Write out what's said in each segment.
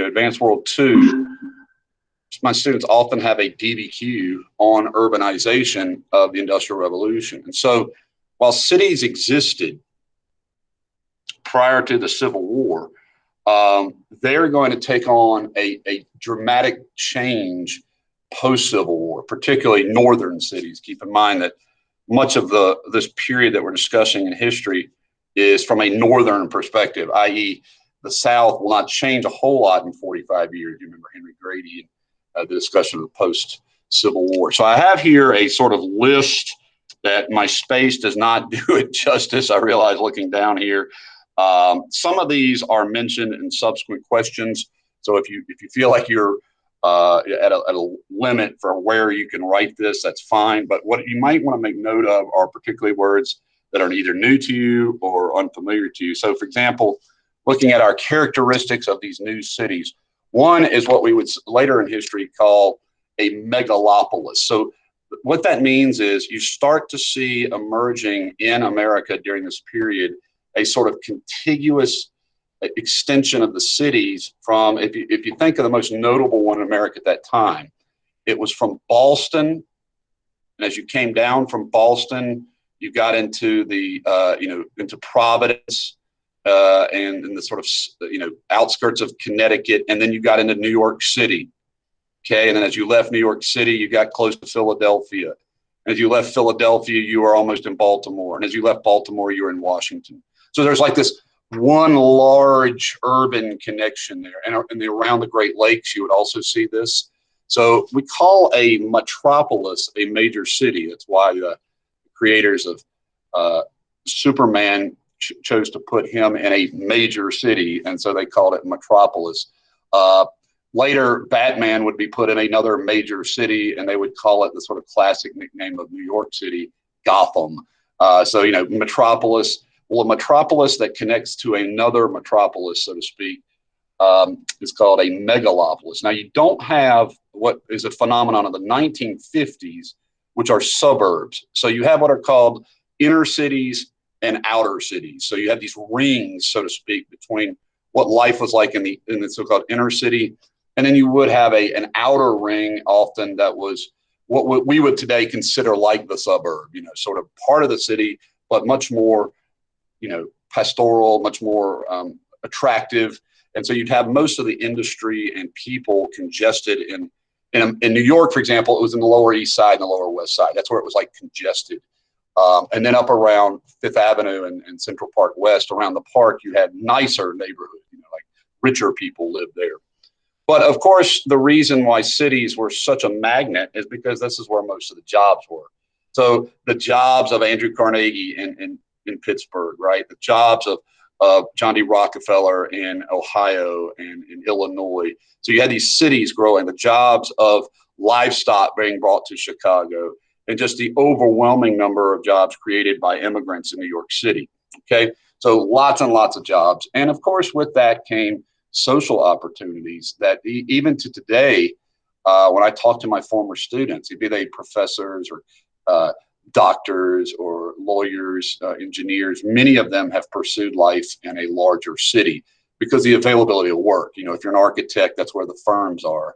Advanced World 2, my students often have a DBQ on urbanization of the Industrial Revolution. And so while cities existed prior to the Civil War, they're going to take on a dramatic change post-Civil War, particularly northern cities. Keep in mind that much of this period that we're discussing in history is from a northern perspective, i.e. the South will not change a whole lot in 45 years. You remember Henry Grady and the discussion of the post-Civil War. So I have here a sort of list that my space does not do it justice. I realize looking down here. Some of these are mentioned in subsequent questions. So if you feel like you're at a limit for where you can write this, that's fine. But what you might want to make note of are particularly words that are either new to you or unfamiliar to you. So for example, looking at our characteristics of these new cities, one is what we would later in history call a megalopolis. So what that means is you start to see emerging in America during this period a sort of contiguous extension of the cities from, if you think of the most notable one in America at that time, it was from Boston. And as you came down from Boston, you got into the, into Providence and in the sort of, outskirts of Connecticut. And then you got into New York City. Okay. And then as you left New York City, you got close to Philadelphia. And as you left Philadelphia, you were almost in Baltimore. And as you left Baltimore, you were in Washington. So there's like this one large urban connection there. And around the Great Lakes, you would also see this. So we call a metropolis a major city. That's why the creators of Superman chose to put him in a major city. And so they called it metropolis. Later, Batman would be put in another major city, and they would call it the sort of classic nickname of New York City, Gotham. So, metropolis. Well, a metropolis that connects to another metropolis, so to speak, is called a megalopolis. Now, you don't have what is a phenomenon of the 1950s, which are suburbs. So you have what are called inner cities and outer cities. So you have these rings, so to speak, between what life was like in the so-called inner city, and then you would have an outer ring often that was what we would today consider like the suburb, sort of part of the city, but much more, pastoral, much more attractive. And so you'd have most of the industry and people congested in New York, for example. It was in the Lower East Side and the Lower West Side. That's where it was like congested. And then up around Fifth Avenue and Central Park West, around the park, you had nicer neighborhoods, like richer people lived there. But of course, the reason why cities were such a magnet is because this is where most of the jobs were. So the jobs of Andrew Carnegie in Pittsburgh, right? The jobs of John D. Rockefeller in Ohio and in Illinois. So you had these cities growing, the jobs of livestock being brought to Chicago, and just the overwhelming number of jobs created by immigrants in New York City. Okay, so lots and lots of jobs. And of course, with that came social opportunities that even to today, when I talk to my former students, be they professors or doctors or lawyers, engineers, many of them have pursued life in a larger city because the availability of work. If you're an architect, that's where the firms are.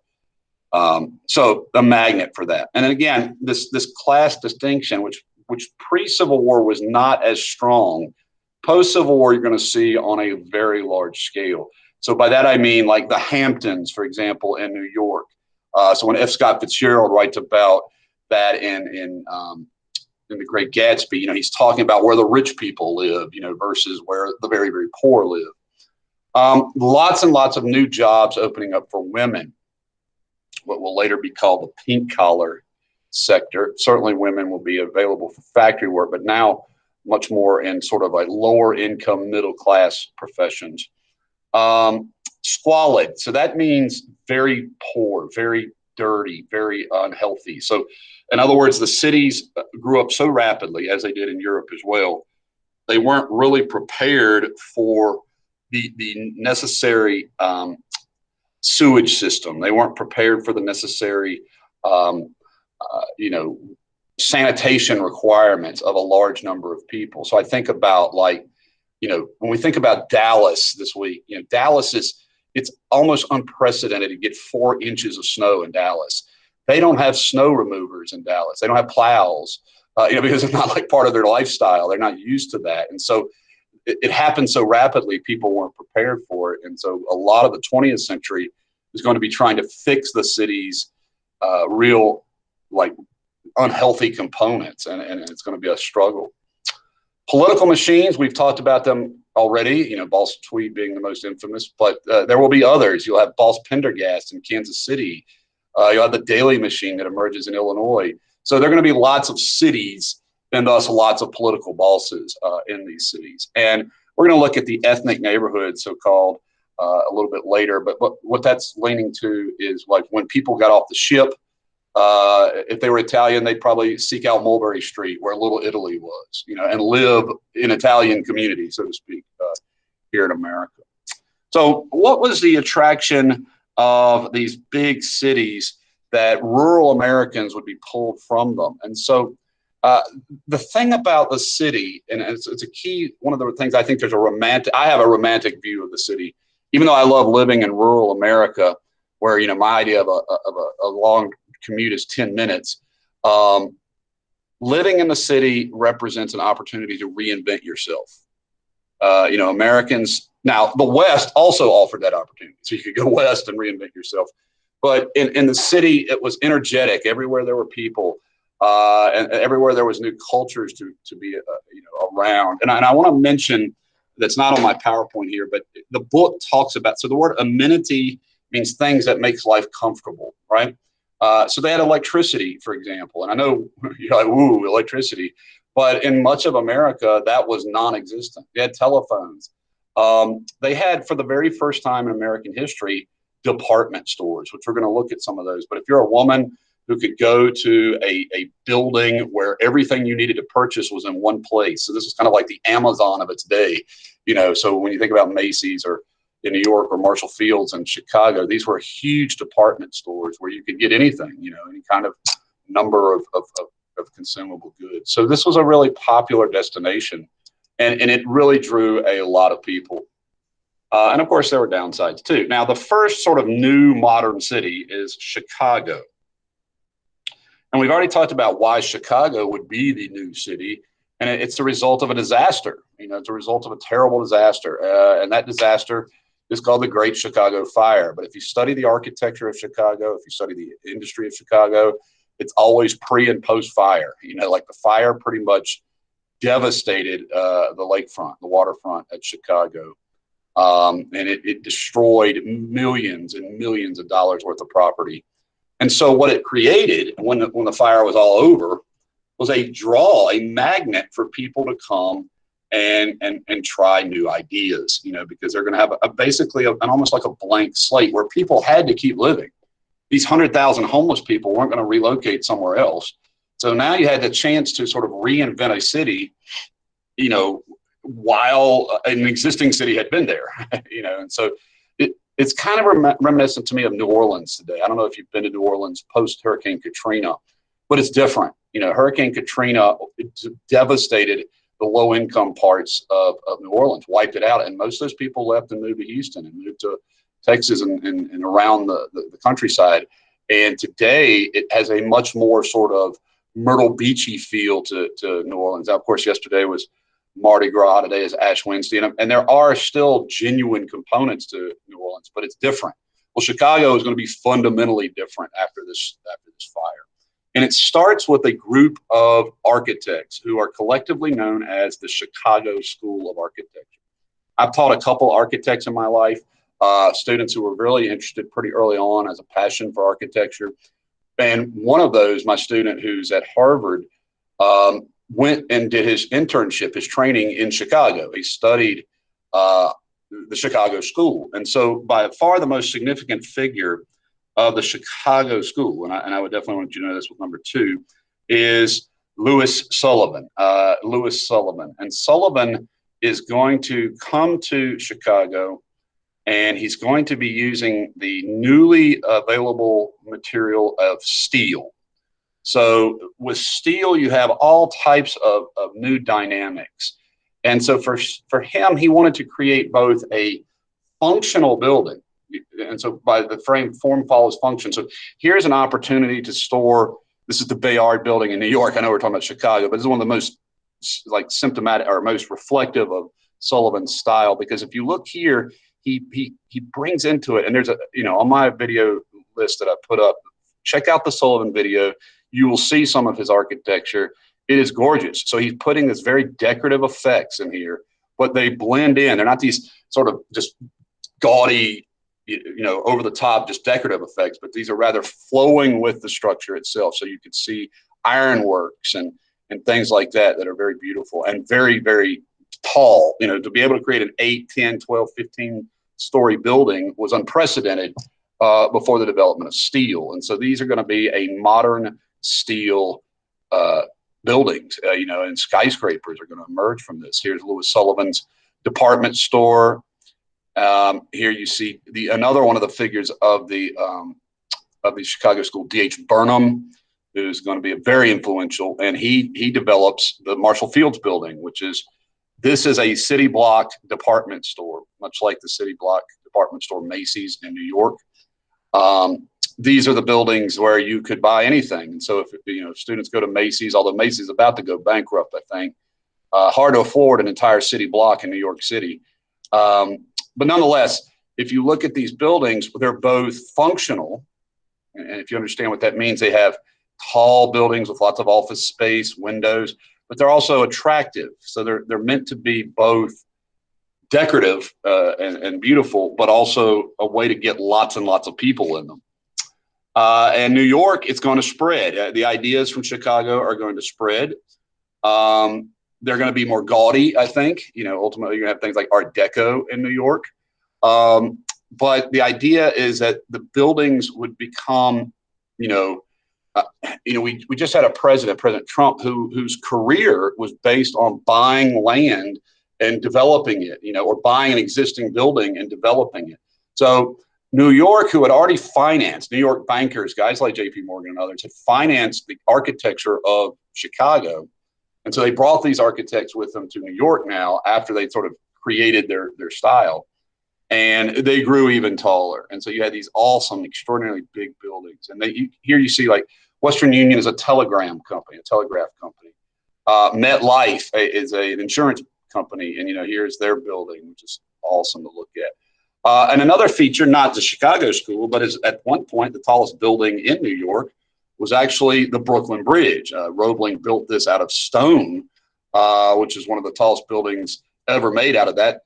So a magnet for that. And then again, this class distinction, which pre-Civil War was not as strong, post-Civil War, you're going to see on a very large scale. So by that, I mean like the Hamptons, for example, in New York. So when F. Scott Fitzgerald writes about that in The Great Gatsby, he's talking about where the rich people live, versus where the very, very poor live. Lots and lots of new jobs opening up for women, what will later be called the pink collar sector. Certainly women will be available for factory work, but now much more in sort of a lower income, middle class professions. Squalid. So that means very poor, very dirty, very unhealthy. So in other words, the cities grew up so rapidly, as they did in Europe as well. They weren't really prepared for the necessary sewage system. They weren't prepared for the necessary, sanitation requirements of a large number of people. So I think about when we think about Dallas this week, Dallas is it's almost unprecedented to get 4 inches of snow in Dallas. They don't have snow removers in Dallas. They don't have plows, because it's not like part of their lifestyle. They're not used to that. And so it happened so rapidly, people weren't prepared for it. And so a lot of the 20th century is going to be trying to fix the city's real, like, unhealthy components, and it's going to be a struggle. Political machines, we've talked about them already, Boss Tweed being the most infamous, but there will be others. You'll have Boss Pendergast in Kansas City. You'll have the Daley machine that emerges in Illinois. So there are going to be lots of cities and thus lots of political bosses in these cities. And we're going to look at the ethnic neighborhoods, so-called, a little bit later. But what that's leaning to is, like, when people got off the ship, if they were Italian, they'd probably seek out Mulberry Street, where Little Italy was, and live in Italian community, so to speak, here in America. So what was the attraction of these big cities that rural Americans would be pulled from them? And so the thing about the city, and it's a key, one of the things I think I have a romantic view of the city, even though I love living in rural America, where, my idea of a long commute is 10 minutes. Living in the city represents an opportunity to reinvent yourself. Americans, now the West also offered that opportunity. So you could go west and reinvent yourself. But in the city, it was energetic. Everywhere there were people, and everywhere there was new cultures to be around. And I want to mention, that's not on my PowerPoint here, but the book talks about, so the word amenity means things that makes life comfortable, right? So they had electricity, for example. And I know you're like, ooh, electricity. But in much of America, that was non-existent. They had telephones. They had, for the very first time in American history, department stores, which we're going to look at some of those. But if you're a woman who could go to a building where everything you needed to purchase was in one place. So this was kind of like the Amazon of its day. So when you think about Macy's or in New York or Marshall Fields in Chicago, these were huge department stores where you could get anything, any kind of number of consumable goods. So this was a really popular destination, and it really drew a lot of people. And of course, there were downsides too. Now, the first sort of new modern city is Chicago. And we've already talked about why Chicago would be the new city. And it's the result of a disaster. It's a result of a terrible disaster. And that disaster is called the Great Chicago Fire. But if you study the architecture of Chicago, if you study the industry of Chicago, it's always pre and post fire. Like the fire pretty much devastated the lakefront, the waterfront at Chicago. And it destroyed millions and millions of dollars worth of property. And so what it created when the fire was all over was a magnet for people to come and try new ideas, because they're going to have basically an almost like a blank slate where people had to keep living. These 100,000 homeless people weren't going to relocate somewhere else. So now you had the chance to sort of reinvent a city, while an existing city had been there, and so it's kind of reminiscent to me of New Orleans today. I don't know if you've been to New Orleans post Hurricane Katrina, but it's different. Hurricane Katrina devastated the low income parts of New Orleans, wiped it out. And most of those people left and moved to Houston and moved to Texas and around the countryside. And today it has a much more sort of Myrtle Beachy feel to New Orleans. Now, of course, yesterday was Mardi Gras, today is Ash Wednesday, and there are still genuine components to New Orleans, but it's different. Well, Chicago is going to be fundamentally different after this fire. And it starts with a group of architects who are collectively known as the Chicago School of Architecture. I've taught a couple architects in my life, students who were really interested pretty early on, as a passion for architecture. And one of those, my student who's at Harvard, went and did his internship, his training in Chicago. He studied the Chicago School. And so by far the most significant figure of the Chicago School, and I would definitely want you to know this with number 2, is Louis Sullivan. Louis Sullivan. And Sullivan is going to come to Chicago, and he's going to be using the newly available material of steel. So with steel, you have all types of new dynamics. And so for him, he wanted to create both a functional building, And so by the frame, form follows function. So here's an opportunity to store. This is the Bayard building in New York. I know we're talking about Chicago, but this is one of the most like symptomatic or most reflective of Sullivan's style, because if you look here, he brings into it, and there's a, on my video list that I put up, check out the Sullivan video. You will see some of his architecture. It is gorgeous. So he's putting this very decorative effects in here, but they blend in. They're not these sort of just gaudy, over the top, just decorative effects, but these are rather flowing with the structure itself. So you can see ironworks and things like that are very beautiful and very, very tall. To be able to create an 8, 10, 12, 15-story building was unprecedented before the development of steel. And so these are going to be a modern steel buildings, and skyscrapers are going to emerge from this. Here's Louis Sullivan's department store. Here you see another one of the figures of the Chicago school, D.H. Burnham, who's going to be a very influential, and he develops the Marshall Fields building, this is a city block department store, much like the city block department store Macy's in New York. These are the buildings where you could buy anything. And so if students go to Macy's, although Macy's is about to go bankrupt, I think, hard to afford an entire city block in New York City. But nonetheless, if you look at these buildings, they're both functional. And if you understand what that means, they have tall buildings with lots of office space, windows, but they're also attractive. So they're meant to be both decorative and beautiful, but also a way to get lots and lots of people in them. And New York, it's going to spread. The ideas from Chicago are going to spread. They're going to be more gaudy, I think. Ultimately, you're going to have things like Art Deco in New York. But the idea is that the buildings would become, we just had a President Trump, whose career was based on buying land and developing it, or buying an existing building and developing it. So New York, who had already financed, New York bankers, guys like J.P. Morgan and others, had financed the architecture of Chicago. And so they brought these architects with them to New York now after they sort of created their style. And they grew even taller. And so you had these awesome, extraordinarily big buildings. And here you see like Western Union is a telegraph company. MetLife is an insurance company. And, here's their building, which is awesome to look at. And another feature, not the Chicago school, but is at one point the tallest building in New York was actually the Brooklyn Bridge. Roebling built this out of stone, which is one of the tallest buildings ever made out of that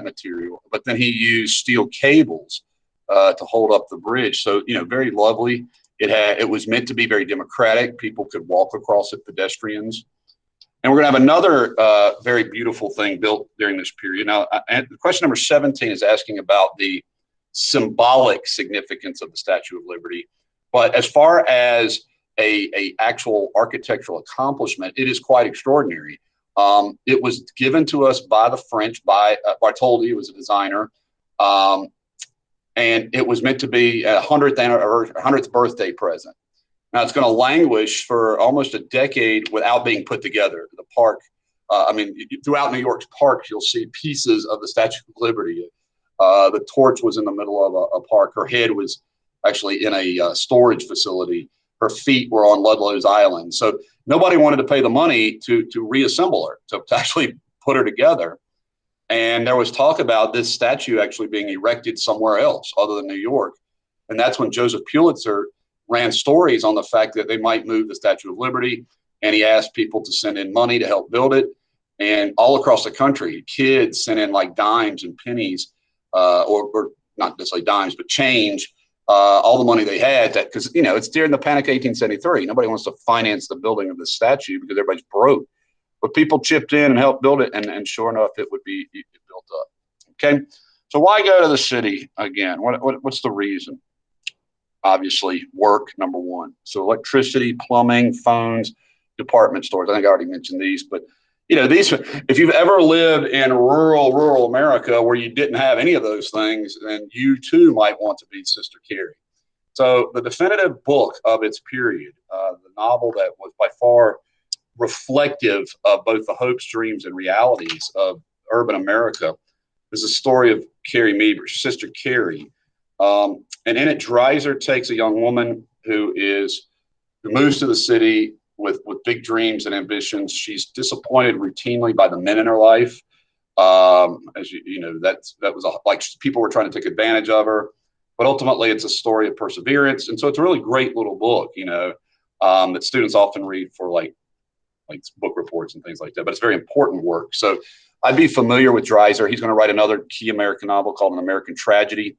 material. But then he used steel cables to hold up the bridge. So, very lovely. It was meant to be very democratic. People could walk across it, pedestrians. And we're going to have another very beautiful thing built during this period. Now, question number 17 is asking about the symbolic significance of the Statue of Liberty. But as far as a actual architectural accomplishment, it is quite extraordinary. It was given to us by the French, by Bartholdi, who was a designer. And it was meant to be a 100th birthday present. Now, it's going to languish for almost a decade without being put together. The park, throughout New York's parks, you'll see pieces of the Statue of Liberty. The torch was in the middle of a park. Her head was actually in a storage facility. Her feet were on Ludlow's Island. So nobody wanted to pay the money to reassemble her, to actually put her together. And there was talk about this statue actually being erected somewhere else other than New York. And that's when Joseph Pulitzer ran stories on the fact that they might move the Statue of Liberty. And he asked people to send in money to help build it. And all across the country, kids sent in like dimes and pennies, or not necessarily dimes, but change, all the money they had, because it's during the Panic 1873. Nobody wants to finance the building of the statue because everybody's broke. But people chipped in and helped build it, and sure enough, it would be built up. Okay, so why go to the city again? What's the reason? Obviously, work, number one. So electricity, plumbing, phones, department stores. I think I already mentioned these, but these. If you've ever lived in rural America where you didn't have any of those things, then you too might want to be Sister Carrie. So the definitive book of its period, the novel that was by far reflective of both the hopes, dreams, and realities of urban America, is the story of Carrie Meaver, Sister Carrie. And in it, Dreiser takes a young woman who moves to the city with big dreams and ambitions. She's disappointed routinely by the men in her life. As you know, that was like people were trying to take advantage of her, but ultimately it's a story of perseverance. And so it's a really great little book, that students often read for like book reports and things like that, but it's very important work. So I'd be familiar with Dreiser. He's going to write another key American novel called An American Tragedy.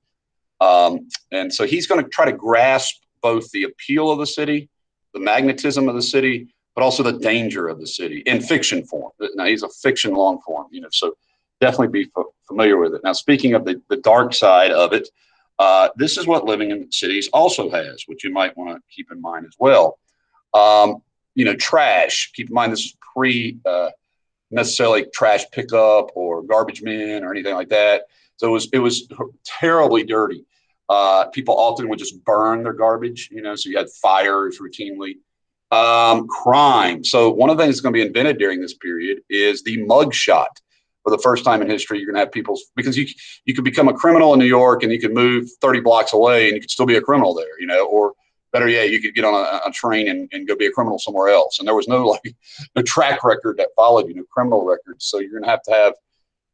And so he's going to try to grasp both the appeal of the city, the magnetism of the city, but also the danger of the city in fiction form. Now he's a fiction long form, so definitely be familiar with it. Now, speaking of the dark side of it, this is what living in cities also has, which you might want to keep in mind as well. Trash. Keep in mind this is pre necessarily trash pickup or garbage men or anything like that. So it was terribly dirty. People often would just burn their garbage, so you had fires routinely. Crime. So one of the things that's going to be invented during this period is the mug shot. For the first time in history, you're going to have people, because you could become a criminal in New York and you could move 30 blocks away and you could still be a criminal there, or better yet, you could get on a train and go be a criminal somewhere else. And there was no track record that followed, criminal records. So you're going to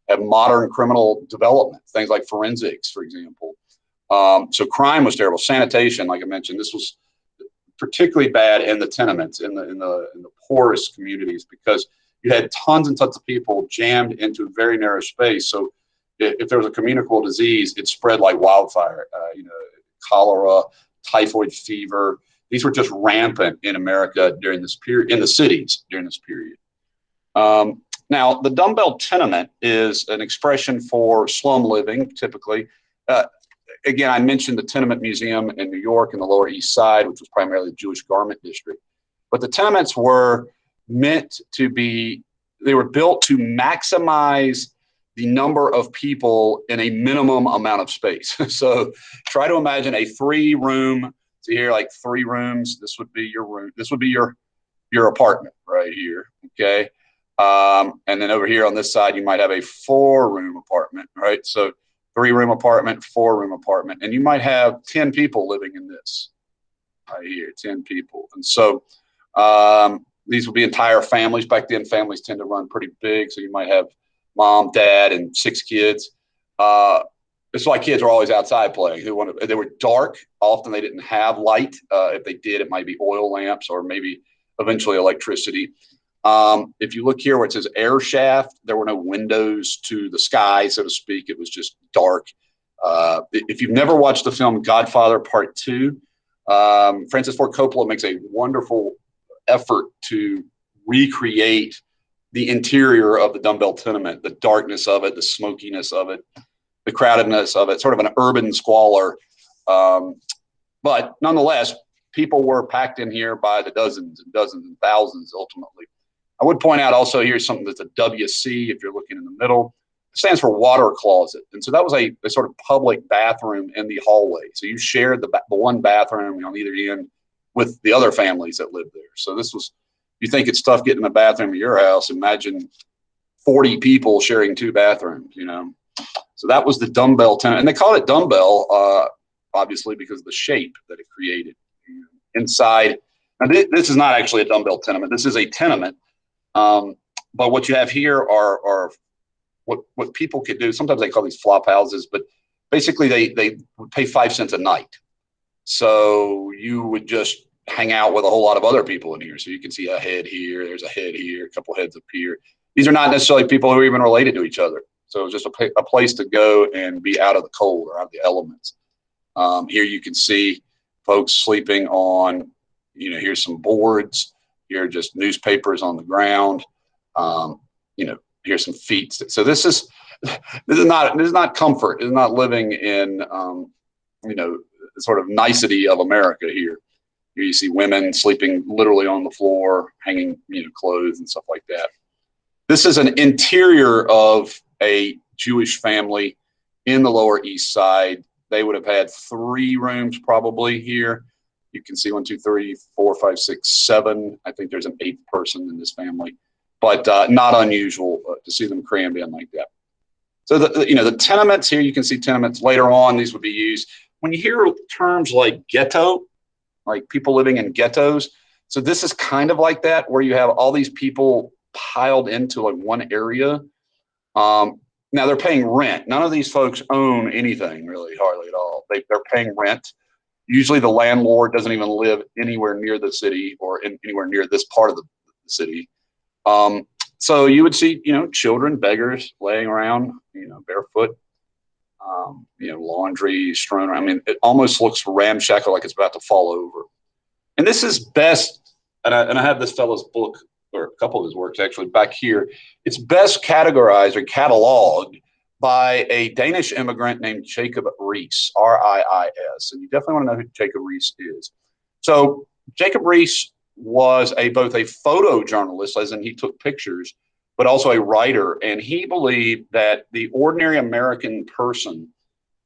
have modern criminal development, things like forensics, for example. So crime was terrible. Sanitation, like I mentioned, this was particularly bad in the tenements, in the poorest communities, because you had tons and tons of people jammed into a very narrow space. So if there was a communicable disease, it spread like wildfire. Cholera, typhoid fever. These were just rampant in America during this period, in the cities during this period. Now, the dumbbell tenement is an expression for slum living, typically. Again, I mentioned the Tenement Museum in New York in the Lower East Side, which was primarily the Jewish garment district. But the tenements were meant to be, they were built to maximize the number of people in a minimum amount of space. So try to imagine a 3-room, see here, like 3 rooms. This would be your room. This would be your apartment right here. Okay. And then over here on this side, you might have a 4-room apartment, right? So 3-room apartment, 4-room apartment, and you might have 10 people living in this right here, 10 people. And so these would be entire families. Back then, families tend to run pretty big. So you might have mom, dad, and 6 kids. It's like kids were always outside playing. They were dark. Often they didn't have light. If they did, it might be oil lamps or maybe eventually electricity. If you look here where it says air shaft, there were no windows to the sky, so to speak. It was just dark. If you've never watched the film Godfather Part 2, Francis Ford Coppola makes a wonderful effort to recreate the interior of the dumbbell tenement, the darkness of it, the smokiness of it, the crowdedness of it, sort of an urban squalor. But nonetheless, people were packed in here by the dozens and dozens and thousands ultimately. I would point out also here's something that's a WC if you're looking in the middle. It stands for water closet. And so that was a sort of public bathroom in the hallway. So you shared the one bathroom on either end with the other families that lived there. So this was, you think it's tough getting a bathroom at your house, imagine 40 people sharing 2 bathrooms, So that was the dumbbell tenement. And they called it dumbbell, obviously, because of the shape that it created. Inside, now this is not actually a dumbbell tenement. This is a tenement. But what you have here are what people could do. Sometimes they call these flop houses, but basically they would pay 5 cents a night. So you would just hang out with a whole lot of other people in here. So you can see a head here, there's a head here, a couple heads up here. These are not necessarily people who are even related to each other. So it was just a place to go and be out of the cold or out of the elements. Here you can see folks sleeping on, here's some boards. Here are just newspapers on the ground. Here's some feet. So this is not comfort. This is not living in sort of nicety of America here. Here you see women sleeping literally on the floor, hanging clothes and stuff like that. This is an interior of a Jewish family in the Lower East Side. They would have had 3 rooms probably here. You can see 1, 2, 3, 4, 5, 6, 7. I think there's an 8th person in this family, but not unusual to see them crammed in like that. So the tenements here, you can see tenements later on. These would be used. when you hear terms like ghetto, like people living in ghettos, so this is kind of like that, where you have all these people piled into like one area. Now they're paying rent. None of these folks own anything really, hardly at all. They're paying rent. Usually the landlord doesn't even live anywhere near the city or anywhere near this part of the city. So you would see, children, beggars laying around, barefoot, laundry strewn around. I mean, it almost looks ramshackle, like it's about to fall over. And this is best, and I have this fellow's book, or a couple of his works actually back here. It's best categorized or cataloged by a Danish immigrant named Jacob Riis, R-I-I-S. And you definitely want to know who Jacob Riis is. So Jacob Riis was both a photojournalist, as in he took pictures, but also a writer. And he believed that the ordinary American person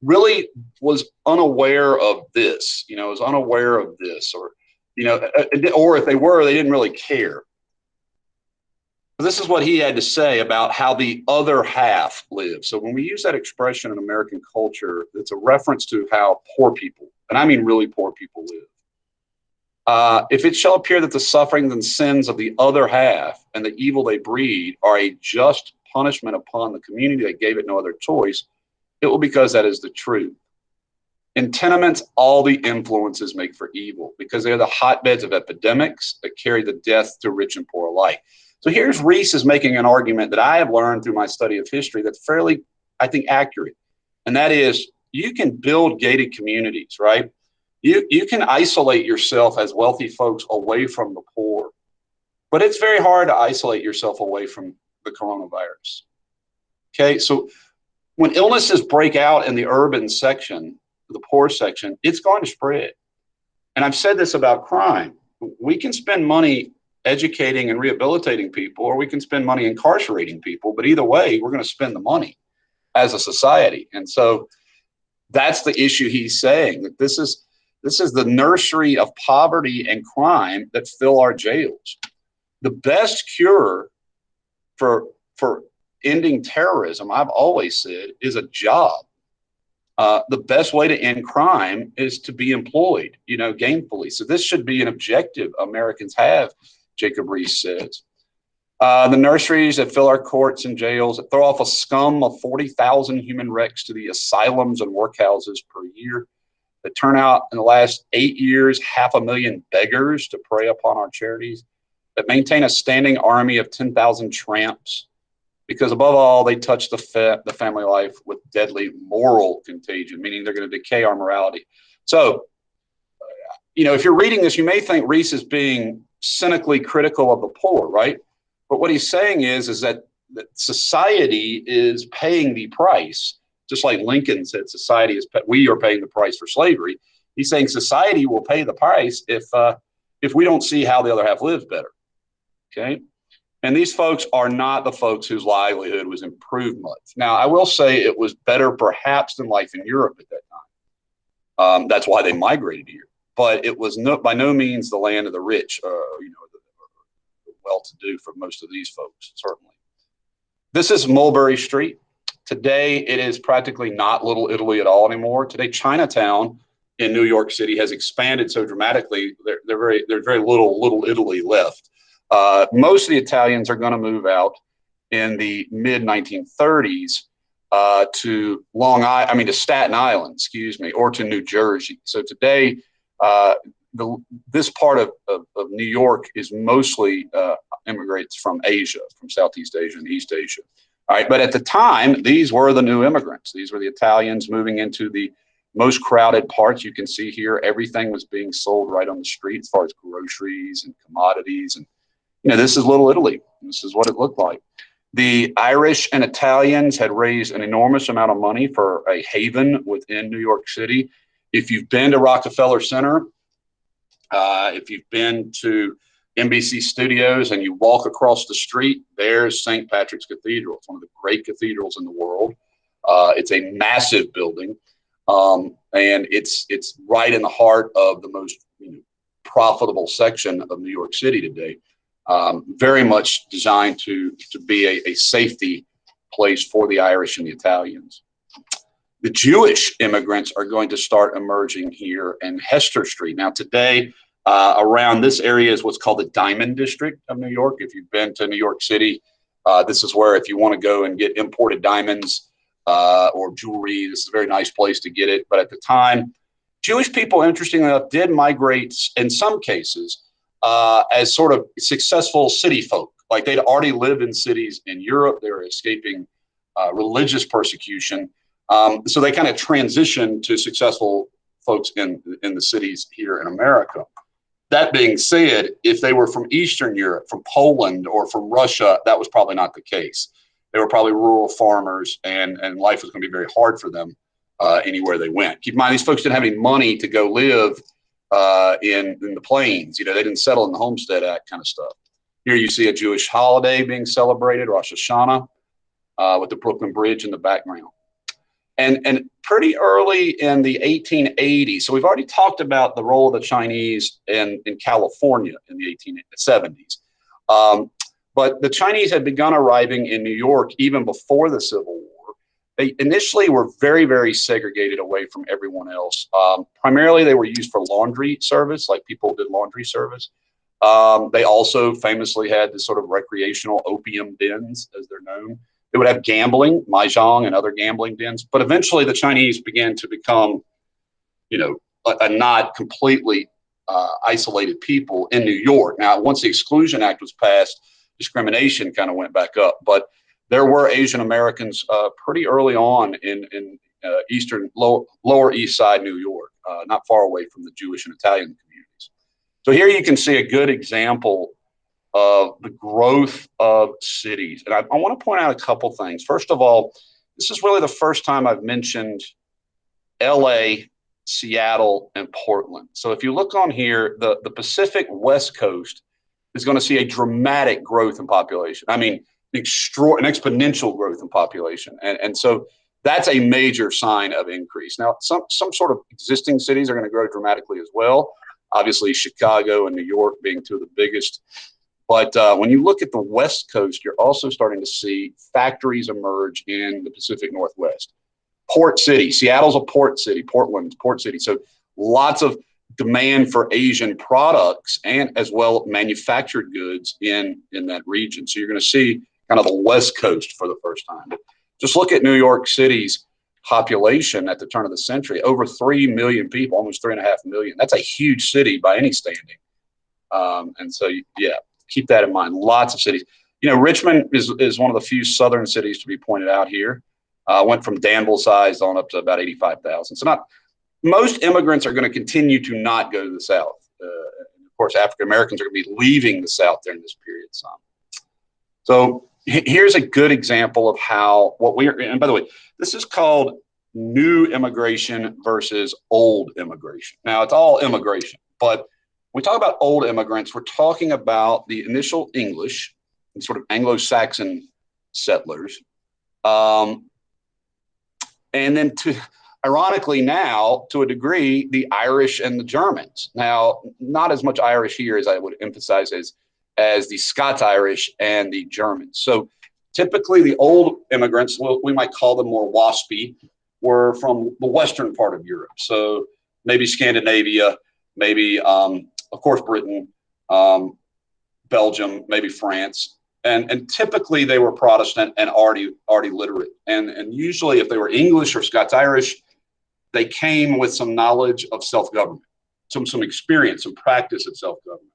really was unaware of this, was unaware of this, or if they were, they didn't really care. This is what he had to say about how the other half lives. So when we use that expression in American culture, it's a reference to how poor people, and I mean really poor people, live. If it shall appear that the sufferings and sins of the other half and the evil they breed are a just punishment upon the community that gave it no other choice, it will be because that is the truth. In tenements, all the influences make for evil because they are the hotbeds of epidemics that carry the death to rich and poor alike. So here's Riis is making an argument that I have learned through my study of history that's fairly, I think, accurate. And that is, you can build gated communities, right? You can isolate yourself as wealthy folks away from the poor, but it's very hard to isolate yourself away from the coronavirus. Okay, so when illnesses break out in the urban section, the poor section, it's going to spread. And I've said this about crime. We can spend money educating and rehabilitating people, or we can spend money incarcerating people, but either way, we're going to spend the money as a society. And so that's the issue he's saying, that this is the nursery of poverty and crime that fill our jails. The best cure for ending terrorism, I've always said, is a job. The best way to end crime is to be employed, gainfully. So this should be an objective Americans have, Jacob Riis says. The nurseries that fill our courts and jails, that throw off a scum of 40,000 human wrecks to the asylums and workhouses per year, that turn out in the last 8 years 500,000 beggars to prey upon our charities, that maintain a standing army of 10,000 tramps, because above all, they touch the family life with deadly moral contagion, meaning they're going to decay our morality. So, if you're reading this, you may think Riis is being cynically critical of the poor, right? But what he's saying is that society is paying the price, just like Lincoln said, we are paying the price for slavery. He's saying society will pay the price if we don't see how the other half lives better. Okay. And these folks are not the folks whose livelihood was improved much. Now, I will say it was better perhaps than life in Europe at that time. That's why they migrated here. But it was by no means the land of the rich, the well-to-do for most of these folks, certainly. This is Mulberry Street. Today, it is practically not Little Italy at all anymore. Today, Chinatown in New York City has expanded so dramatically, there's very little Italy left. Most of the Italians are going to move out in the mid-1930s to Staten Island, or to New Jersey. So today, this part of New York is mostly immigrants from Asia, from Southeast Asia and East Asia. All right, but at the time, these were the new immigrants. These were the Italians moving into the most crowded parts. You can see here, everything was being sold right on the street as far as groceries and commodities. And, this is Little Italy. This is what it looked like. The Irish and Italians had raised an enormous amount of money for a haven within New York City. If you've been to Rockefeller Center, if you've been to NBC Studios and you walk across the street, there's St. Patrick's Cathedral. It's one of the great cathedrals in the world. It's a massive building, and it's right in the heart of the most profitable section of New York City today. Very much designed to be a safety place for the Irish and the Italians. The Jewish immigrants are going to start emerging here in Hester Street. Now, today, around this area is what's called the Diamond District of New York. If you've been to New York City, this is where if you want to go and get imported diamonds or jewelry, this is a very nice place to get it. But at the time, Jewish people, interestingly enough, did migrate in some cases as sort of successful city folk. Like they'd already lived in cities in Europe. They were escaping religious persecution. So they kind of transitioned to successful folks in the cities here in America. That being said, if they were from Eastern Europe, from Poland, or from Russia, that was probably not the case. They were probably rural farmers, and life was going to be very hard for them anywhere they went. Keep in mind, these folks didn't have any money to go live in the plains. You know, they didn't settle in the Homestead Act kind of stuff. Here you see a Jewish holiday being celebrated, Rosh Hashanah, with the Brooklyn Bridge in the background. And pretty early in the 1880s, so we've already talked about the role of the Chinese in California in the 1870s. But the Chinese had begun arriving in New York even before the Civil War. They initially were very, very segregated away from everyone else. Primarily, they were used for laundry service, like people did laundry service. They also famously had this sort of recreational opium dens, as they're known. They would have gambling, mahjong, and other gambling dens. But eventually, the Chinese began to become, you know, a not completely isolated people in New York. Now, once the Exclusion Act was passed, discrimination kind of went back up. But there were Asian Americans pretty early on in eastern, lower east side New York, not far away from the Jewish and Italian communities. So here you can see a good example of the growth of cities. And I want to point out a couple things. First of all, this is really the first time I've mentioned LA, Seattle, and Portland. So if you look on here, the Pacific West Coast is going to see a dramatic growth in population. I mean, an exponential growth in population. And so that's a major sign of increase. Now, some sort of existing cities are going to grow dramatically as well. Obviously, Chicago and New York being two of the biggest. But when you look at the West Coast, you're also starting to see factories emerge in the Pacific Northwest. Port City, Seattle's a port city, Portland's port city. So lots of demand for Asian products and as well manufactured goods in that region. So you're going to see kind of the West Coast for the first time. But just look at New York City's population at the turn of the century, over 3 million people, almost 3.5 million. That's a huge city by any standing. And so, yeah. Keep that in mind. Lots of cities. You know, Richmond is one of the few southern cities to be pointed out here. Went from Danville size on up to about 85,000. So not most immigrants are going to continue to not go to the South. Of course, African Americans are going to be leaving the South during this period. So here's a good example of how and by the way, this is called new immigration versus old immigration. Now it's all immigration, but when we talk about old immigrants, we're talking about the initial English and sort of Anglo-Saxon settlers. And then ironically now, to a degree, the Irish and the Germans. Now, not as much Irish here as I would emphasize as the Scots-Irish and the Germans. So typically the old immigrants, we might call them more waspy, were from the western part of Europe. So maybe Scandinavia, maybe of course, Britain, Belgium, maybe France. And typically they were Protestant and already literate. And usually if they were English or Scots-Irish, they came with some knowledge of self-government, some experience, some practice of self-government.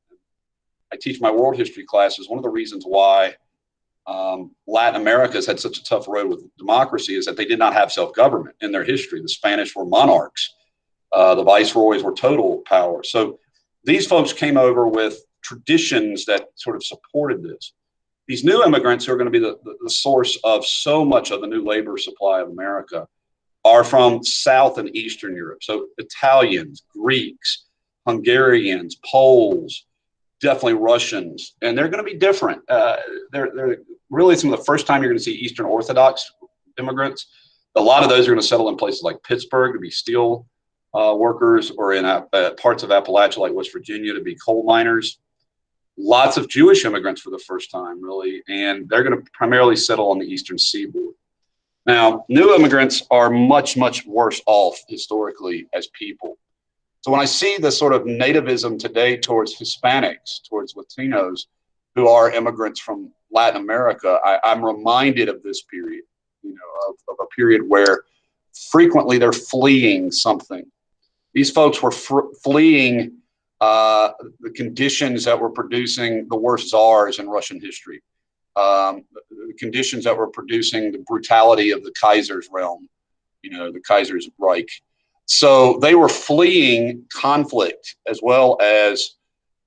I teach my world history classes. One of the reasons why Latin America has had such a tough road with democracy is that they did not have self-government in their history. The Spanish were monarchs. The viceroys were total power. So these folks came over with traditions that sort of supported this. These new immigrants who are going to be the source of so much of the new labor supply of America are from South and Eastern Europe. So Italians, Greeks, Hungarians, Poles, definitely Russians, and they're going to be different. They're really some of the first time you're going to see Eastern Orthodox immigrants. A lot of those are going to settle in places like Pittsburgh to be steel workers, or in parts of Appalachia like West Virginia to be coal miners. Lots of Jewish immigrants for the first time, really, and they're going to primarily settle on the Eastern Seaboard. Now, new immigrants are much, much worse off historically as people. So when I see the sort of nativism today towards Hispanics, towards Latinos who are immigrants from Latin America, I'm reminded of this period, of a period where frequently they're fleeing something. These folks were fleeing the conditions that were producing the worst czars in Russian history, the conditions that were producing the brutality of the Kaiser's realm, the Kaiser's Reich. So they were fleeing conflict as well as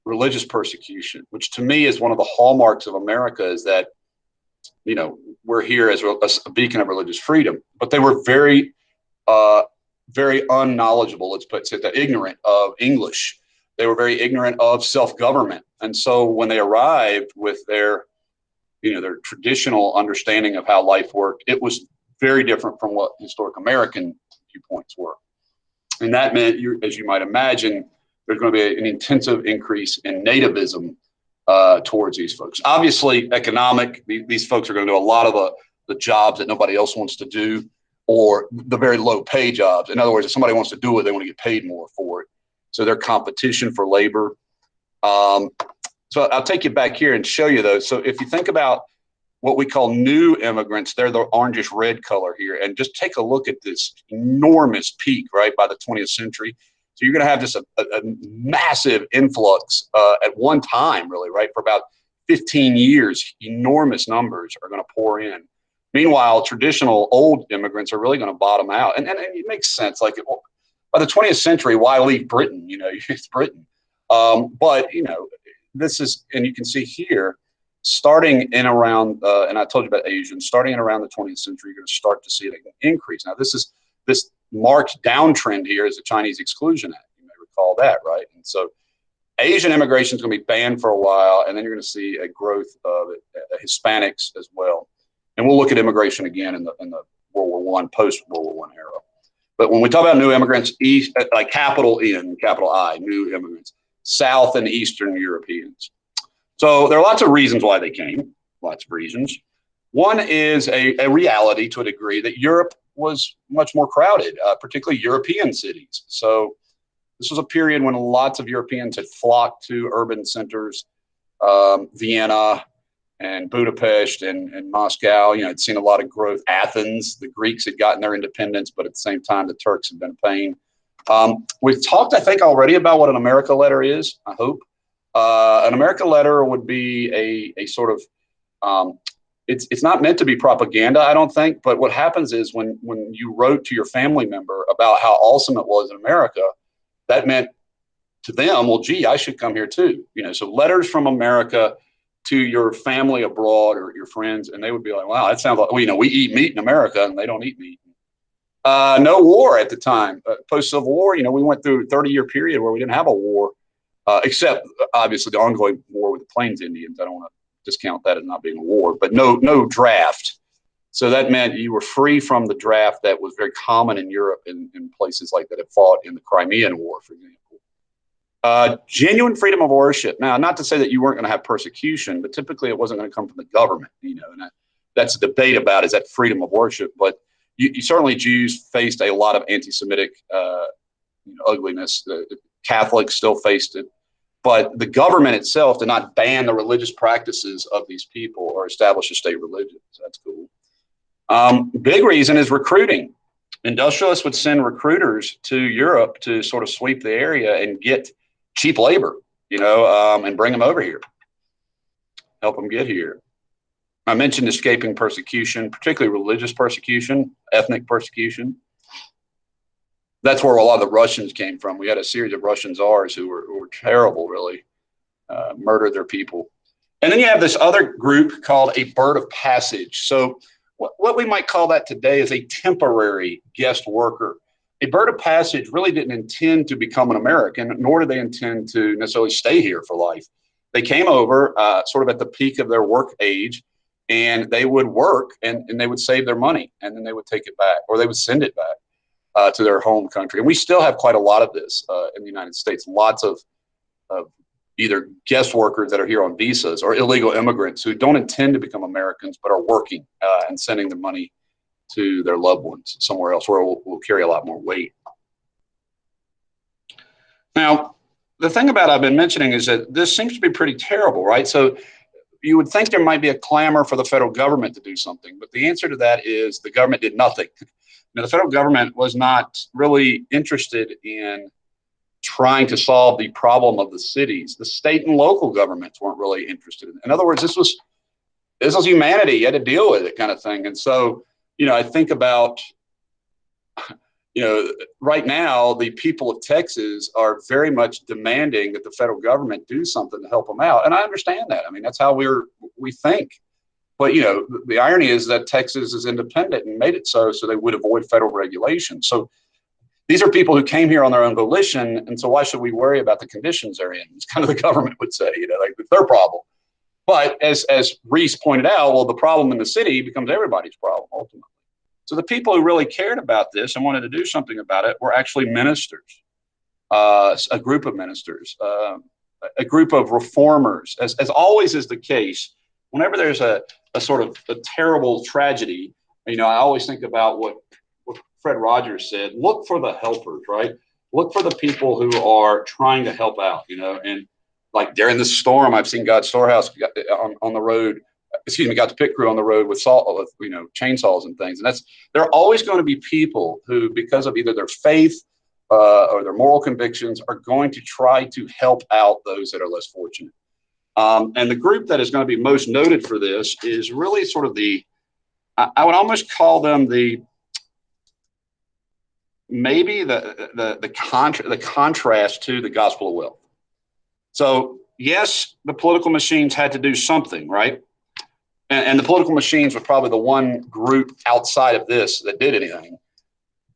religious persecution, which to me is one of the hallmarks of America, is that, we're here as a beacon of religious freedom. But they were very, very unknowledgeable, let's put it that, ignorant of English. They were very ignorant of self-government. And so when they arrived with their traditional understanding of how life worked, it was very different from what historic American viewpoints were. And that meant, as you might imagine, there's going to be an intensive increase in nativism towards these folks. Obviously, these folks are going to do a lot of the jobs that nobody else wants to do, or the very low pay jobs. In other words, if somebody wants to do it, they want to get paid more for it. So their competition for labor. So I'll take you back here and show you those. So if you think about what we call new immigrants, they're the orangish red color here. And just take a look at this enormous peak, right, by the 20th century. So you're going to have just a massive influx at one time, really, right? For about 15 years, enormous numbers are going to pour in. Meanwhile, traditional old immigrants are really going to bottom out. And it makes sense. Like, by the 20th century, why leave Britain? It's Britain. But, this is, and you can see here, starting in around, and I told you about Asians, starting in around the 20th century, you're going to start to see an increase. Now, this marked downtrend here is the Chinese Exclusion Act. You may recall that, right? And so Asian immigration is going to be banned for a while, and then you're going to see a growth of Hispanics as well. And we'll look at immigration again in the World War I, post-World War I era. But when we talk about new immigrants, like capital N, capital I, new immigrants, South and Eastern Europeans. So there are lots of reasons why they came, lots of reasons. One is a reality to a degree that Europe was much more crowded, particularly European cities. So this was a period when lots of Europeans had flocked to urban centers, Vienna and Budapest and Moscow. Had seen a lot of growth. Athens, the Greeks had gotten their independence, but at the same time, the Turks had been a pain. We've talked, I think, already about what an America letter is, I hope. An America letter would be a sort of, it's not meant to be propaganda, I don't think, but what happens is when you wrote to your family member about how awesome it was in America, that meant to them, well, gee, I should come here too. So letters from America to your family abroad or your friends, and they would be like, wow, that sounds like, we eat meat in America and they don't eat meat. No war at the time. Post-Civil War, we went through a 30-year period where we didn't have a war, except obviously the ongoing war with the Plains Indians. I don't want to discount that as not being a war, but no draft. So that meant you were free from the draft that was very common in Europe in places like that had fought in the Crimean War, for example. Genuine freedom of worship. Now, not to say that you weren't going to have persecution, but typically it wasn't going to come from the government, and that's a debate about is that freedom of worship. But you certainly, Jews faced a lot of anti-Semitic ugliness. Catholics still faced it, but the government itself did not ban the religious practices of these people or establish a state religion. So that's cool. Big reason is recruiting. Industrialists would send recruiters to Europe to sort of sweep the area and get cheap labor, and bring them over here, help them get here. I mentioned escaping persecution, particularly religious persecution, ethnic persecution. That's where a lot of the Russians came from. We had a series of Russian czars who were terrible, really, murdered their people. And then you have this other group called a bird of passage. So what we might call that today is a temporary guest worker. A bird of passage really didn't intend to become an American, nor did they intend to necessarily stay here for life. They came over sort of at the peak of their work age, and they would work and they would save their money, and then they would take it back, or they would send it back to their home country. And we still have quite a lot of this in the United States. Lots of either guest workers that are here on visas or illegal immigrants who don't intend to become Americans but are working and sending the money to their loved ones somewhere else where we'll carry a lot more weight. Now, the thing about I've been mentioning is that this seems to be pretty terrible, right? So you would think there might be a clamor for the federal government to do something, but the answer to that is the government did nothing. Now, the federal government was not really interested in trying to solve the problem of the cities. The state and local governments weren't really interested in it. In other words, this was humanity. You had to deal with it, kind of thing. And so, I think about, right now, the people of Texas are very much demanding that the federal government do something to help them out. And I understand that. I mean, that's how we think. But, the irony is that Texas is independent and made it so they would avoid federal regulation. So these are people who came here on their own volition. And so why should we worry about the conditions they're in? It's kind of the government would say, like it's their problem. But as Reese pointed out, well, the problem in the city becomes everybody's problem ultimately. So the people who really cared about this and wanted to do something about it were actually ministers, a group of ministers, a group of reformers. As always is the case, whenever there's a sort of a terrible tragedy, I always think about what Fred Rogers said, look for the helpers, right? Look for the people who are trying to help out, and like during this storm, I've seen God's Storehouse on the road, got the pit crew on the road with chainsaws and things. And there are always going to be people who, because of either their faith or their moral convictions, are going to try to help out those that are less fortunate. And the group that is going to be most noted for this is really sort of I would almost call them maybe the contrast to the gospel of wealth. So yes, the political machines had to do something, right? And the political machines were probably the one group outside of this that did anything,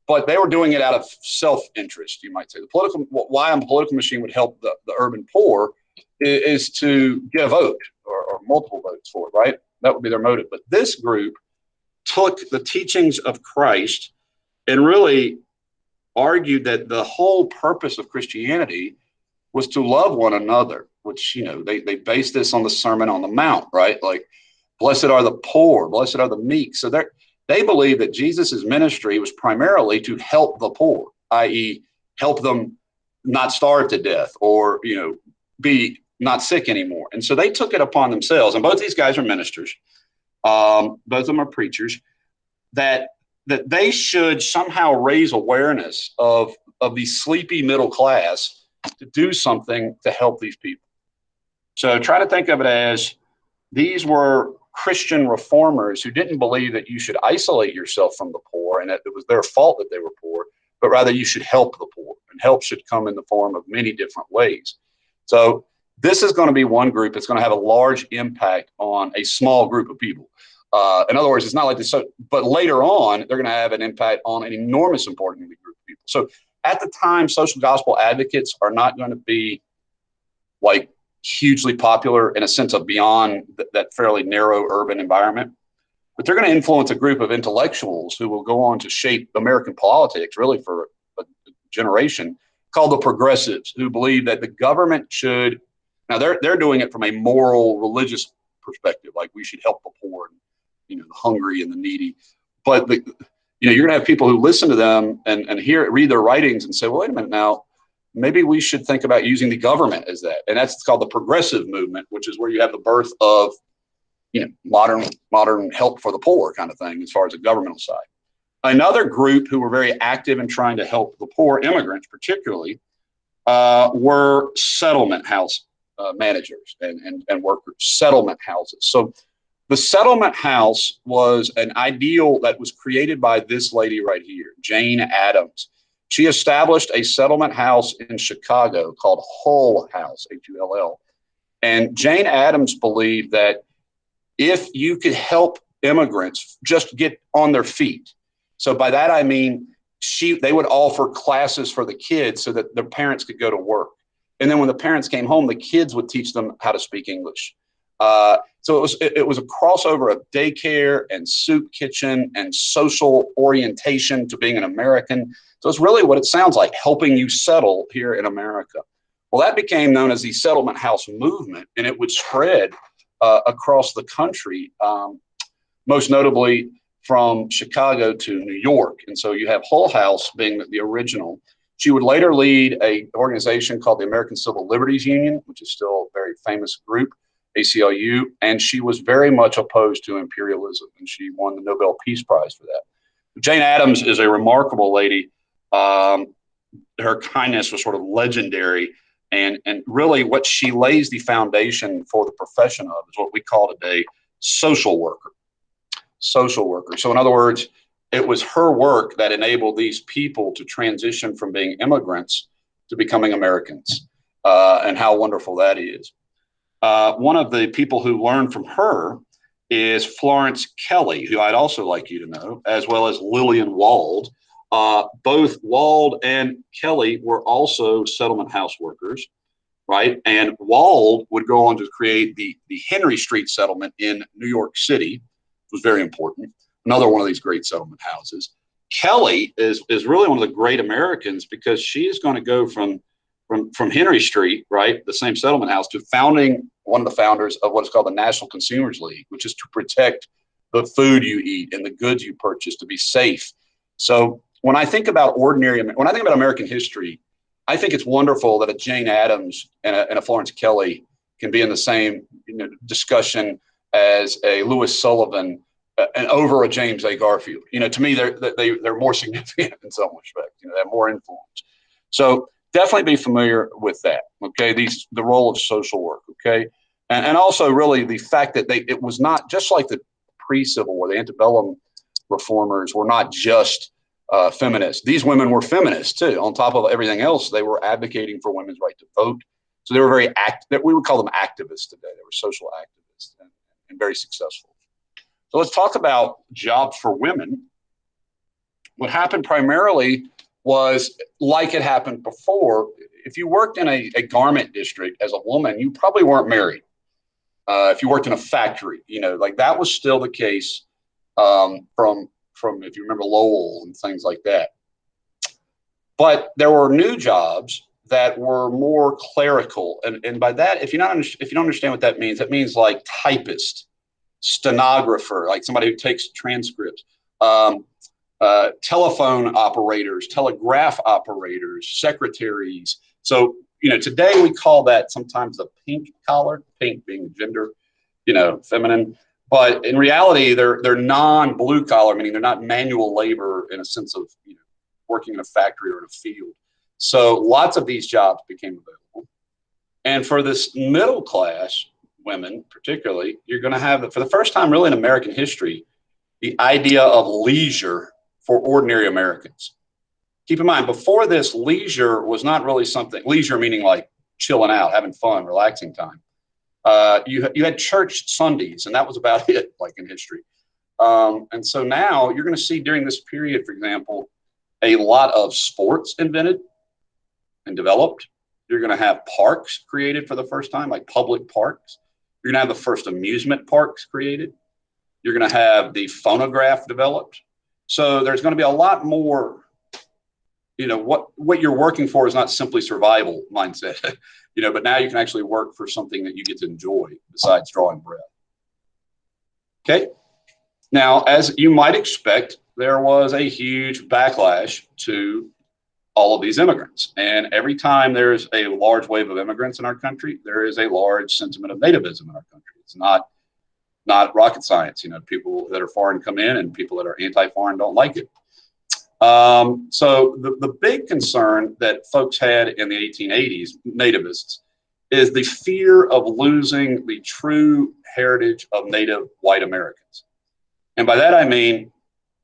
but they were doing it out of self-interest, you might say. Why a political machine would help the urban poor is to get a vote or multiple votes for it, right? That would be their motive. But this group took the teachings of Christ and really argued that the whole purpose of Christianity was to love one another, which, they based this on the Sermon on the Mount, right? Like, blessed are the poor, blessed are the meek. So they believe that Jesus's ministry was primarily to help the poor, i.e., help them not starve to death or, be not sick anymore. And so they took it upon themselves. And both these guys are ministers. Both of them are preachers, that they should somehow raise awareness of the sleepy middle class to do something to help these people. So try to think of it as these were Christian reformers who didn't believe that you should isolate yourself from the poor and that it was their fault that they were poor, but rather you should help the poor, and help should come in the form of many different ways. So this is going to be one group that's going to have a large impact on a small group of people. In other words, it's not like this, but later on, they're going to have an impact on an enormous important group of people. So at the time, social gospel advocates are not going to be like hugely popular in a sense of beyond that fairly narrow urban environment, but they're going to influence a group of intellectuals who will go on to shape American politics really for a generation, called the progressives, who believe that the government should, now they're doing it from a moral, religious perspective, like we should help the poor and, the hungry and the needy. But you're going to have people who listen to them and read their writings and say, well, wait a minute now, maybe we should think about using the government as that. And that's called the progressive movement, which is where you have the birth of, modern help for the poor kind of thing, as far as the governmental side. Another group who were very active in trying to help the poor, immigrants particularly, were settlement house managers and workers, settlement houses. So the settlement house was an ideal that was created by this lady right here, Jane Addams. She established a settlement house in Chicago called Hull House, Hull. And Jane Addams believed that if you could help immigrants just get on their feet. So by that, I mean, they would offer classes for the kids so that their parents could go to work. And then when the parents came home, the kids would teach them how to speak English. So it was a crossover of daycare and soup kitchen and social orientation to being an American. So it's really what it sounds like, helping you settle here in America. Well, that became known as the settlement house movement, and it would spread across the country. Most notably, from Chicago to New York. And so you have Hull House being the original. She would later lead an organization called the American Civil Liberties Union, which is still a very famous group, ACLU, and she was very much opposed to imperialism, and she won the Nobel Peace Prize for that. Jane Addams is a remarkable lady. Her kindness was sort of legendary, and really what she lays the foundation for the profession of is what we call today social worker. Social worker. So in other words, it was her work that enabled these people to transition from being immigrants to becoming Americans, and how wonderful that is. One of the people who learned from her is Florence Kelly, who I'd also like you to know, as well as Lillian Wald. Both Wald and Kelly were also settlement house workers, right? And Wald would go on to create the Henry Street settlement in New York City, which was very important. Another one of these great settlement houses. Kelly is really one of the great Americans because she is going to go from Henry Street, right, the same settlement house, to founding one of the founders of what is called the National Consumers League, which is to protect the food you eat and the goods you purchase to be safe. So when I think about American history, I think it's wonderful that a Jane Addams and a Florence Kelly can be in the same discussion as a Lewis Sullivan and over a James A. Garfield. To me, they're more significant in some respects. They have more influence. So definitely be familiar with that. Okay, the role of social work. Okay, and also really the fact that it was not just like the pre-Civil War, the antebellum reformers were not just feminists. These women were feminists too. On top of everything else, they were advocating for women's right to vote. So they were very we would call them activists today. They were social activists and very successful. So let's talk about jobs for women. What happened primarily was like it happened before. If you worked in a garment district as a woman, you probably weren't married. If you worked in a factory, like that was still the case from if you remember Lowell and things like that. But there were new jobs that were more clerical, and by that, if you don't understand what that means like typist, stenographer, like somebody who takes transcripts, telephone operators, telegraph operators, secretaries. So, today we call that sometimes the pink collar, pink being gender, feminine. But in reality, they're non-blue collar, meaning they're not manual labor in a sense of working in a factory or in a field. So lots of these jobs became available. And for this middle class women, particularly, you're going to have, for the first time really in American history, the idea of leisure for ordinary Americans. Keep in mind, before this, leisure was not really something, leisure meaning like chilling out, having fun, relaxing time. You had church Sundays, and that was about it, like in history. And so now you're going to see during this period, for example, a lot of sports invented and developed. You're going to have parks created for the first time, like public parks. You're going to have the first amusement parks created. You're going to have the phonograph developed. So there's going to be a lot more, what you're working for is not simply survival mindset, but now you can actually work for something that you get to enjoy besides drawing breath. Okay. Now, as you might expect, there was a huge backlash to all of these immigrants. And every time there's a large wave of immigrants in our country, there is a large sentiment of nativism in our country. It's not rocket science. People that are foreign come in and people that are anti-foreign don't like it. So the big concern that folks had in the 1880s, nativists, is the fear of losing the true heritage of native white Americans. And by that I mean,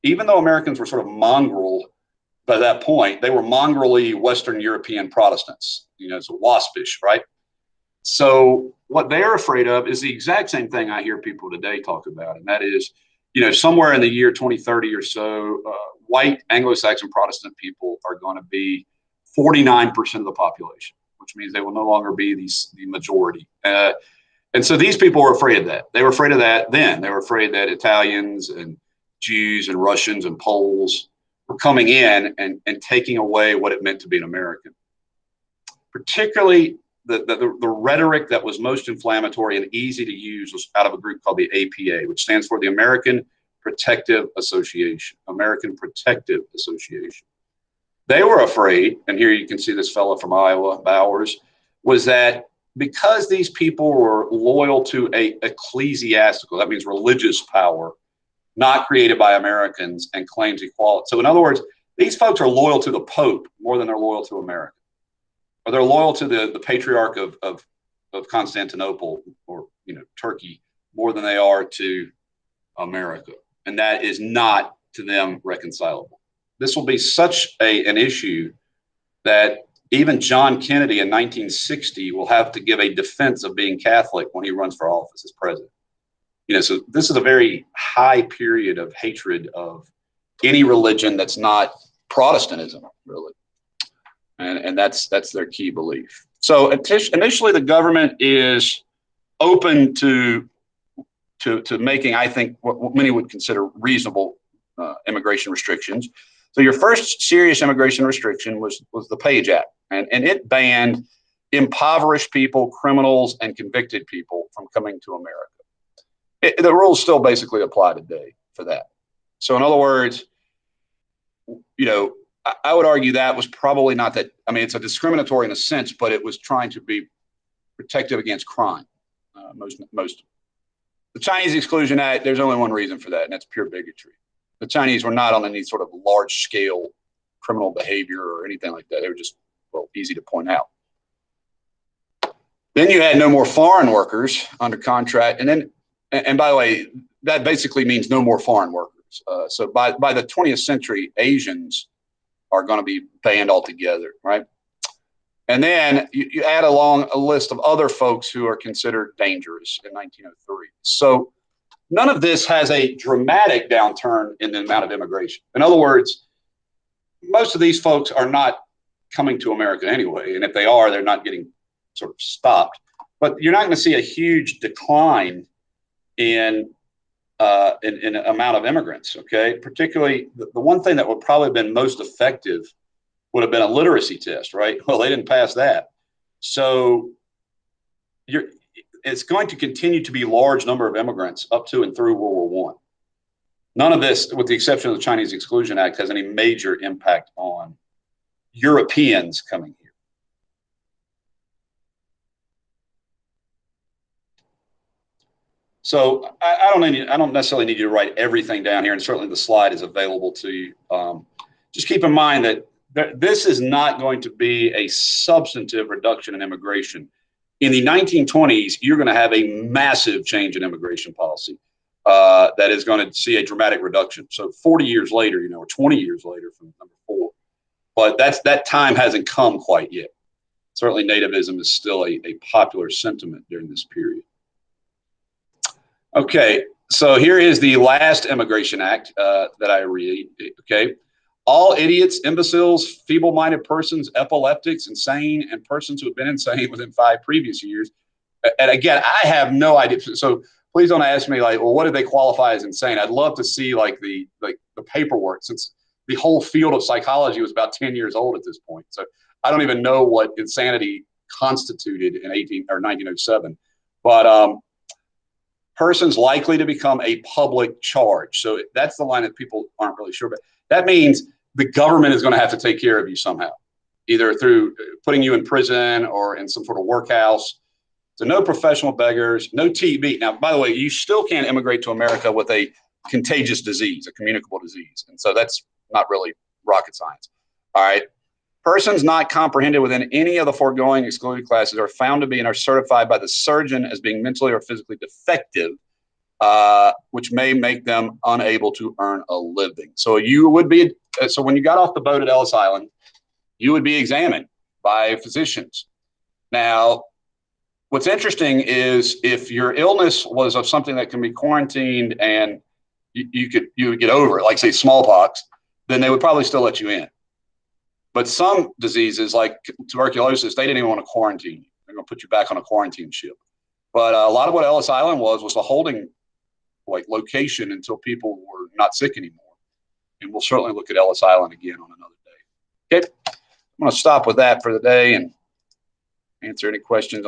even though Americans were sort of mongrel by that point, they were mongrelly Western European Protestants, so waspish, right? So what they're afraid of is the exact same thing I hear people today talk about, and that is, somewhere in the year 2030 or so, white Anglo-Saxon Protestant people are going to be 49% of the population, which means they will no longer be the majority. And so these people were afraid of that. They were afraid of that then. They were afraid that Italians and Jews and Russians and Poles were coming in and taking away what it meant to be an American. Particularly the rhetoric that was most inflammatory and easy to use was out of a group called the APA, which stands for the American Protective Association, American Protective Association. They were afraid, and here you can see this fellow from Iowa, Bowers, was that because these people were loyal to a ecclesiastical, that means religious power, not created by Americans, and claims equality. So in other words, these folks are loyal to the Pope more than they're loyal to America. Or they're loyal to the patriarch of Constantinople, or Turkey, more than they are to America. And that is not to them reconcilable. This will be such an issue that even John Kennedy in 1960 will have to give a defense of being Catholic when he runs for office as president. So this is a very high period of hatred of any religion that's not Protestantism, really. And that's their key belief. So initially, the government is open to making, I think, what many would consider reasonable immigration restrictions. So your first serious immigration restriction was the Page Act, and it banned impoverished people, criminals, and convicted people from coming to America. The rules still basically apply today for that. So in other words, I would argue that was probably not that. I mean, it's a discriminatory in a sense, but it was trying to be protective against crime. The Chinese Exclusion Act, there's only one reason for that, and that's pure bigotry. The Chinese were not on any sort of large scale criminal behavior or anything like that. They were just, easy to point out. Then you had no more foreign workers under contract. And by the way, that basically means no more foreign workers. So by the 20th century, Asians are going to be banned altogether, right? And then you add along a list of other folks who are considered dangerous in 1903. So none of this has a dramatic downturn in the amount of immigration. In other words, most of these folks are not coming to America anyway. And if they are, they're not getting sort of stopped. But you're not going to see a huge decline in amount of immigrants, okay? Particularly, the one thing that would probably have been most effective would have been a literacy test, right? Well, they didn't pass that. So it's going to continue to be a large number of immigrants up to and through World War I. None of this, with the exception of the Chinese Exclusion Act, has any major impact on Europeans coming here. So I don't necessarily need you to write everything down here, and certainly the slide is available to you. Just keep in mind that this is not going to be a substantive reduction in immigration. In the 1920s, you're going to have a massive change in immigration policy that is going to see a dramatic reduction. So 40 years later, or 20 years later from number 4. But that time hasn't come quite yet. Certainly nativism is still a popular sentiment during this period. Okay, so here is the last Immigration Act that I read, okay? All idiots, imbeciles, feeble-minded persons, epileptics, insane, and persons who have been insane within 5 previous years. And again, I have no idea. So please don't ask me like, well, what did they qualify as insane? I'd love to see like the paperwork, since the whole field of psychology was about 10 years old at this point. So I don't even know what insanity constituted in 1907. But persons likely to become a public charge. So that's the line that people aren't really sure about. That means the government is going to have to take care of you somehow, either through putting you in prison or in some sort of workhouse. So no professional beggars, no TB. Now, by the way, you still can't immigrate to America with a contagious disease, a communicable disease. And so that's not really rocket science. All right. Persons not comprehended within any of the foregoing excluded classes are found to be and are certified by the surgeon as being mentally or physically defective, which may make them unable to earn a living. So you would be, so when you got off the boat at Ellis Island, you would be examined by physicians. Now, what's interesting is if your illness was of something that can be quarantined and you would get over it, like say smallpox, then they would probably still let you in. But some diseases like tuberculosis, they didn't even want to quarantine you. They're going to put you back on a quarantine ship. But a lot of what Ellis Island was a holding location until people were not sick anymore. And we'll certainly look at Ellis Island again on another day. Okay, I'm going to stop with that for the day and answer any questions